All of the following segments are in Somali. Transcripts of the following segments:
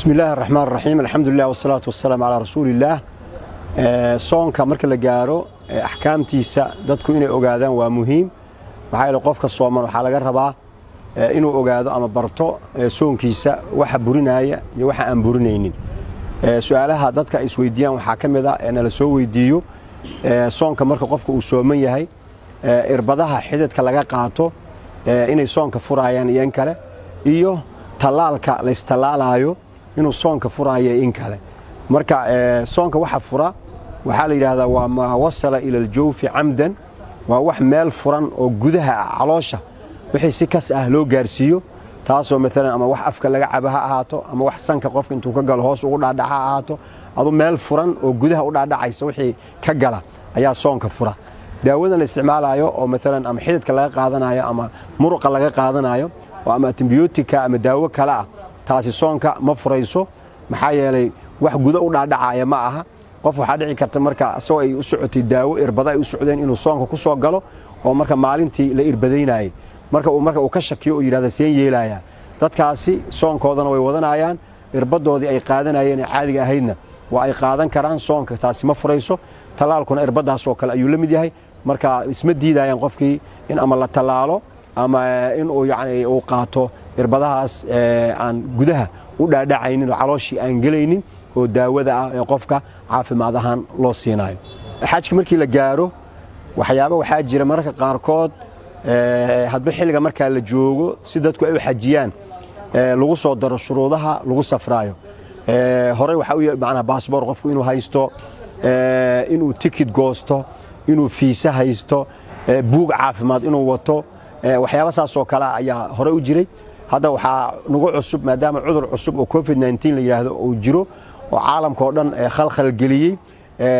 بسم الله الرحمن الرحيم الحمد لله والصلاة والسلام على رسول الله soonka marka la gaaro ahkaamtiisa dadku inay ogaadaan waa muhiim waxa ila qofka sooman waxa laga rabaa inuu ogaado ama barto soonkiisa waxa burinaya iyo waxa aan burinaynin su'aalaha dadka isweydiiyaan waxa kamid ah in la soo weydiiyo soonka marka qofka uu sooman yahay irbadaha xididka laga qaato inay soonka furayaan iyo in kale iyo talaalka la istalaalayo inuu soonka furaayo in kale marka soonka waxa fura waxa la yiraahdaa waa ma wasala ila al-jawfi amdan waa wax meel furan oo gudaha caloosha wixii si kas ah loo gaarsiiyo taasoo mesela ama wax afka laga cabaha ahaato ama wax sanka qofka intuu ka galo hoos ugu dhaadhaxa ahaato adu meel furan oo gudaha u dhaadhacaysa wixii ka gala ayaa soonka fura daawada la isticmaalayo oo mesela ama xididka laga qaadanayo ama muruqa laga qaadanayo oo ama antibiyootika ama daawo kale ah taasi soonka ma furayso maxaa yeelay wax gudaha u dhaadhacaya ma aha qof waxa dhici karta marka soo ay u socotay daawo irbada ay u socdeen inuu soonka ku soo galo oo marka maalintii la irbadaynay marka uu ka shakiyo oo yiraahdo seen yeelaya dadkaasi soonkoodana way wadanayaan irbadoodii ay qaadanayeen caadiga ahaydna waa ay qaadan karaan soonka taasi ma furayso talaalkuna irbadaas oo kale ayuu la mid yahay marka isma diidayaan qofkii in ama la talaalo ama in uu yaani uu qaato irbadahaas aan gudaha u dhaadhacaynin oo calooshii aan galaynin oo daawada ah ee qofka caafimaad ahaan loo siinayo xajka markii la gaaro waxyaabo waxa jira marka qaarkood hadba xilliga marka la joogo si dadku ay u xajiyaan lagu soo daro shuruudaha lagu safraayo hore waxa uu macna passport qofku inuu haysto inuu ticket goosto inuu fiisa haysto buug caafimaad inuu wato waxyaabo saas oo kale ayaa hore u jiray hadda waxa nagu cusub maadaama cudur cusub oo COVID-19 la yiraahdo oo jiro oo caalamka oo dhan khalkhal galiyay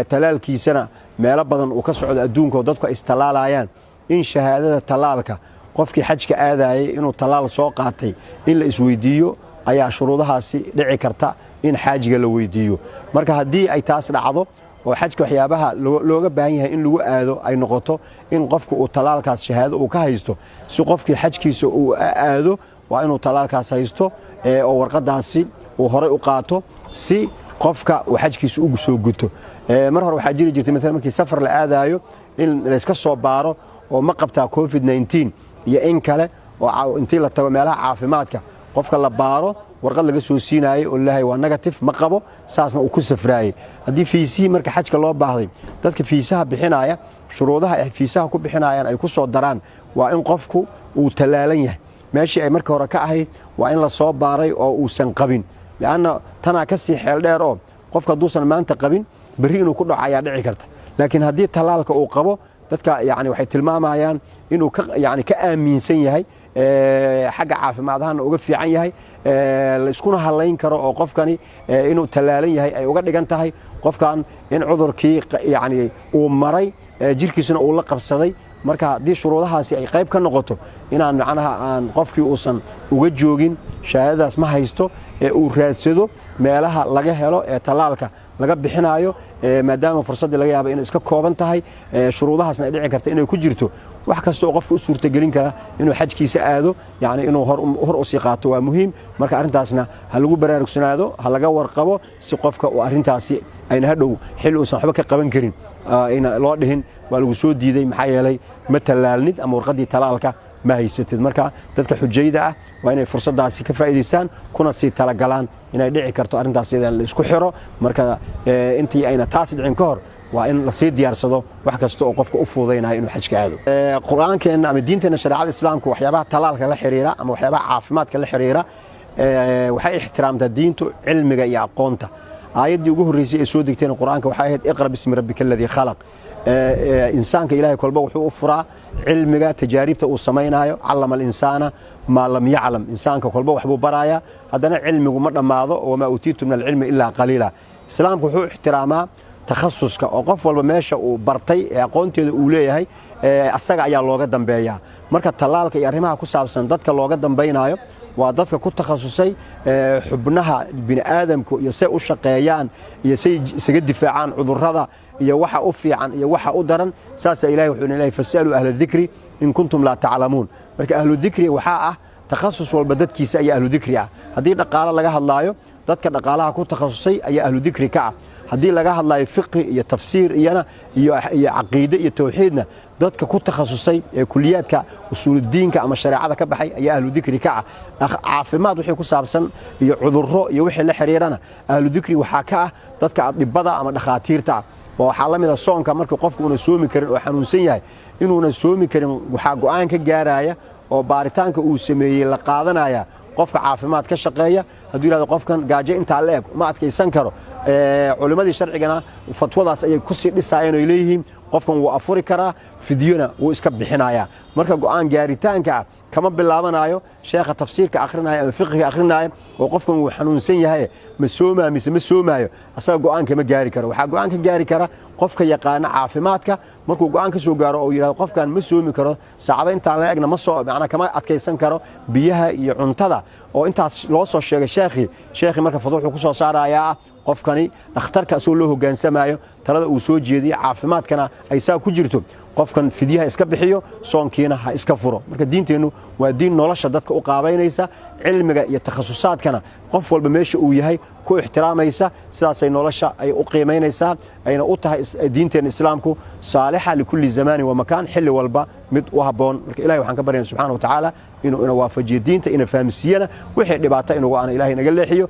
talaalkiisana meelo badan uu ka socdo adduunka oo dadku istalaalayaan in shahaadada talaalka qofkii xajka aadayay inuu talaal soo qaatay in la isweydiiyo ayaa shuruudahaasi dhici karta in xaajiga la weydiiyo marka hadii ay taas dhacdo oo xajka waxyaabaha looga baahan yahay in lagu aado ay noqoto in qofku uu talaalkaas shahaado uu ka haysto si qofkii xajkiisa uu aado waa inuu talaalkaas haysto oo warqadaasi uu hore u qaato si qofka uu xajkiisa ugu soo guto mar hore waxa jiri jirtay mesela markii safar la aadayo in la iska soo baaro oo ma qabtaa COVID-19 iyo in kale oo intii la tago meelaha caafimaadka qofka la baaro warqad laga soo siinaayay oo ilaahay waa negative ma qabo saasna uu ku safraayay hadii fiisi marka xajka loo baahday dadka fiisaha bixinaya shuruudaha ay fiisaha ku bixinayaan ay ku soo daraan waa in qofku uu talaalan yahay meeshii ay marka hore ka ahayd waa in la soo baaray oo uu san qabin laana tana ka sii xeel dheer oo qofka duusan maanta qabin bari inuu ku dhaco ayaa dhici karta laakiin hadii talaalka uu qabo dadka yaani waxay tilmaamayaan inuu ka aaminsan yahay xagga caafimaadana uga fiican yahay la iskuna haleyn karo oo qofkani inuu talaalan yahay ay uga dhigan tahay qofkan in cudurkii yaani uu maray jirkiisuna uu la qabsaday marka hadii shuruudahaasi ay qayb ka noqoto inaan macnaha aan qofkii uusan uga joogin shahaadadaas ma haysto uu raadsado meelaha laga helo talaalka laga bixinayo maadaama fursadda laga yaabo in iska kooban tahay shuruudahaasna ay dhici karto inay ku jirto wax kasta oo qofku u suurta gelin kara inuu xajkiisa aado yaani inuu hor u sii qaato waa muhiim marka arintaasna ha lagu baraarugsanaado ha laga warqabo si qofka uu arintaasi ayna hadhow xil uusan waxba ka qaban karin ina loo dhihin waa lagu soo diiday maxaa yeelay ma talaalnid ama warqadii talaalka ma haysatid marka dadka xujayda ah waa inay fursadaasi ka faa'iideystaan kuna sii tala galaan inay dhici karto arintaas iyada la isku xiro marka intii ayna taas dhicin ka hor waa in la sii diyaarsado wax kasta oo qofka u fududeynayo inuu xajka aado quraankeena ama diinteena shariicada islaamku waxyaabaha talaalka la xiriira ama waxyaabaha caafimaadka la xiriira waxay ixtiraamtaa diintu cilmiga iyo aqoonta aayadii ugu horeysay ee soo degtay quraanka waxay ahayd iqra bismi rabbikal ladhi khalaq insaanka ilaahay kolba wuxuu u furaa cilmiga tajaaribta uu sameeynayo allama al-insana ma lam ya'lam insaanka kolba waxbuu baraaya hadana cilmigu ma dhamaado oo ma utiitu min al-ilmi illa qalila islaamku wuxuu ixtiraamaa takhasuska oo qof walba meesha uu bartay aqoonteeda uu leeyahay asaga ayaa looga dambeeyaa marka talaalka iyo arrimaha ku saabsan dadka looga dambeeynayo waa dadka ku takhasusay xubnaha bini aadamku iyo say u shaqeeyaan iyo say isaga difaacaan cudurrada iyo waxa u fiican iyo waxa u daran saas ilaahay wuxuu leeyahay fasalu ahla dhikri in kuntum la ta'lamun marka ahlu dhikri waxa ah takhasus walba dadkiisa ay ahlu dhikri ah hadii dhaqaale laga hadlaayo dadka dhaqaalaha ku takhasusay ayaa ahlu dikri ka ah haddii laga hadlayo fiqhi iyo tafsiir iyo caqiide iyo tawxiidna dadka ku takhasusay ee kuliyaadka usuuludiinka ama shareecada ka baxay ayaa ahlu dikri ka ah caafimaad wixii ku saabsan iyo cudurro iyo wixii la xiriirana ahlu dikri waxaa ka ah dadka adibada ama dhakhaatiirta waxaa la mid ah soonka markii qofku una soomi karin oo xanuunsan yahay inuuna soomi karin waxaa go'aan ka gaaraya oo baaritaanka uu sameeyey la qaadanaya qofka caafimaad ka shaqeeya hadduu yidhahdo qofkan gaajo intaa la eg ma adkaysan karo culimmadii sharcigana fatwadaas ayay ku sii dhisaayeen oy leeyihiin qofkan wuu afuri karaa fidyona wuu iska bixinayaa marka go'aan gaaritaanka ah kama bilaabanayo sheekha tafsiirka akhrinaya ama fiqhiga akhrinaya oo qofkan wuu xanuunsan yahay ma soomaa mise ma soomaayo asaga go'aan kama gaari karo waxaa go'aan ka gaari kara qofka yaqaana caafimaadka markuu go'aan ka soo gaaro oo yidhahdo qofkan ma soomi karo saacado intaa la egna macnaa kama adkaysan karo biyaha iyo cuntada oo intaas loo soo sheegay sheekhi marka fadwo wuxuu ku soo saarayaa qofkani dhakhtarka asoo loo hogaansamayo talada uu soo jeediyo caafimaadkana ay saa ku jirto qofkan fidyaha iska bixiyo soonkiina ha iska furo marka diinteennu waa diin nolosha dadka u qaabaynaysa cilmiga iyo takhasusaadkana qof walba meesha uu yahay ku ixtiraamaysa sidaasay nolosha ay u qiimaynaysaa ayna u tahay diinteena islaamku saalixa likulli zamanin wa makaan xilli walba mid u habboon marka ilahay waxaan ka baryaynaa subxaana wa tacaala inuu ina waafajiyo diinta ina fahamsiiyana wixii dhibaato inugu aana ilahay naga leexiyo